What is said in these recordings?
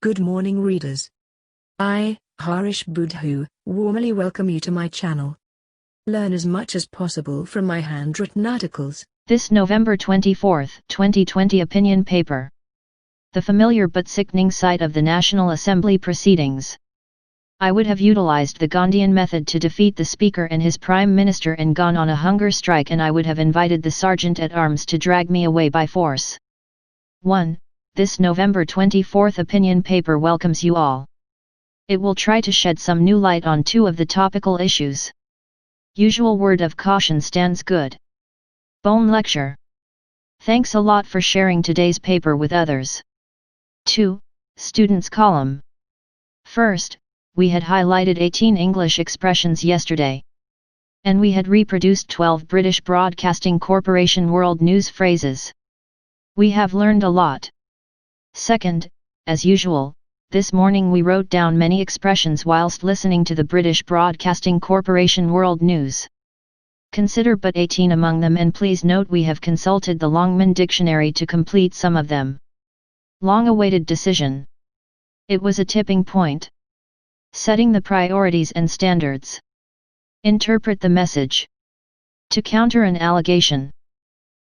Good morning readers. I, Harish Budhu, warmly welcome you to my channel. Learn as much as possible from my handwritten articles. This November 24, 2020 opinion paper. The familiar but sickening sight of the National Assembly proceedings. I would have utilized the Gandhian method to defeat the Speaker and his Prime Minister and gone on a hunger strike, and I would have invited the Sergeant-at-Arms to drag me away by force. 1. This November 24 opinion paper welcomes you all. It will try to shed some new light on two of the topical issues. Usual word of caution stands good. Bone lecture. Thanks a lot for sharing today's paper with others. 2. Students column. First, we had highlighted 18 English expressions yesterday. And we had reproduced 12 British Broadcasting Corporation world news phrases. We have learned a lot. Second, as usual, this morning we wrote down many expressions whilst listening to the British Broadcasting Corporation world news. Consider but 18 among them, and please note we have consulted the Longman Dictionary to complete some of them. Long-awaited decision. It was a tipping point. Setting the priorities and standards. Interpret the message. To counter an allegation.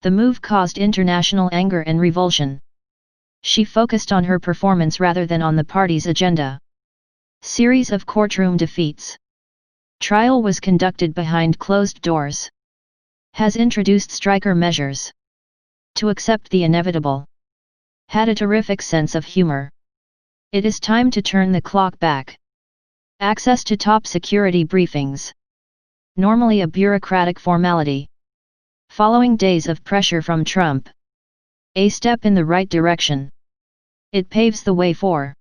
The move caused international anger and revulsion. She focused on her performance rather than on the party's agenda. Series of courtroom defeats. Trial was conducted behind closed doors. Has introduced striker measures. To accept the inevitable. Had a terrific sense of humor. It is time to turn the clock back. Access to top security briefings. Normally a bureaucratic formality. Following days of pressure from Trump. A step in the right direction. It paves the way for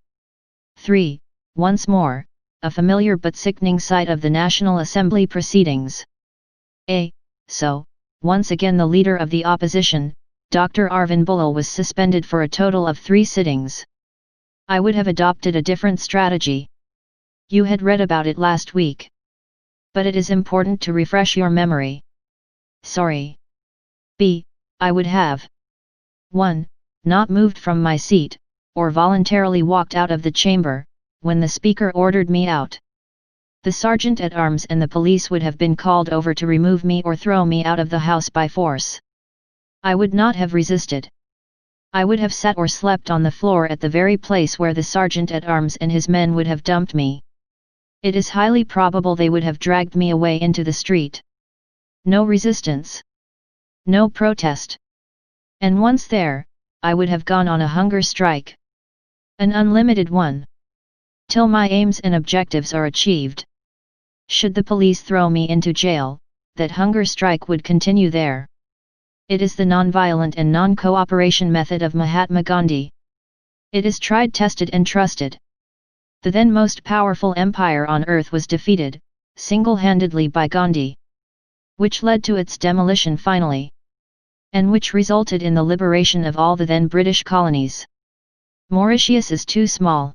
3. Once more, a familiar but sickening sight of the National Assembly proceedings. So, once again the leader of the opposition, Dr. Arvind Bulal, was suspended for a total of 3 sittings. I would have adopted a different strategy. You had read about it last week. But it is important to refresh your memory. Sorry. I would have 1. Not moved from my seat, or voluntarily walked out of the chamber, when the Speaker ordered me out. The Sergeant-at-Arms and the police would have been called over to remove me or throw me out of the house by force. I would not have resisted. I would have sat or slept on the floor at the very place where the Sergeant-at-Arms and his men would have dumped me. It is highly probable they would have dragged me away into the street. No resistance. No protest. And once there, I would have gone on a hunger strike. An unlimited one. Till my aims and objectives are achieved. Should the police throw me into jail, that hunger strike would continue there. It is the non-violent and non-cooperation method of Mahatma Gandhi. It is tried, tested and trusted. The then most powerful empire on earth was defeated, single-handedly by Gandhi. Which led to its demolition finally. And which resulted in the liberation of all the then British colonies. Mauritius is too small.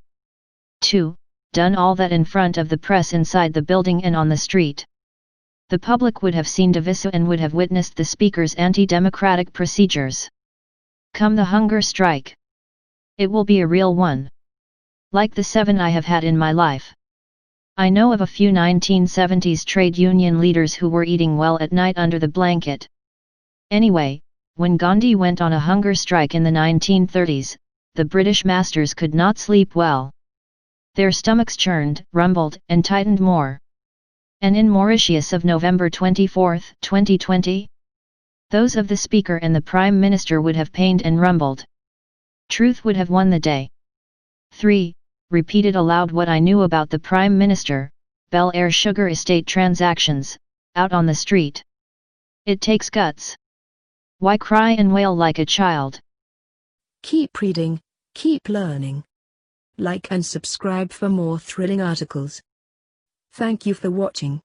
2. Done all that in front of the press, inside the building and on the street. The public would have seen Divisu and would have witnessed the Speaker's anti-democratic procedures. Come the hunger strike. It will be a real one. Like the 7 I have had in my life. I know of a few 1970s trade union leaders who were eating well at night under the blanket. Anyway, when Gandhi went on a hunger strike in the 1930s, the British masters could not sleep well. Their stomachs churned, rumbled, and tightened more. And in Mauritius of November 24, 2020? Those of the Speaker and the Prime Minister would have pained and rumbled. Truth would have won the day. 3. Repeated aloud what I knew about the Prime Minister, Bel Air sugar estate transactions, out on the street. It takes guts. Why cry and wail like a child? Keep reading, keep learning. Like and subscribe for more thrilling articles. Thank you for watching.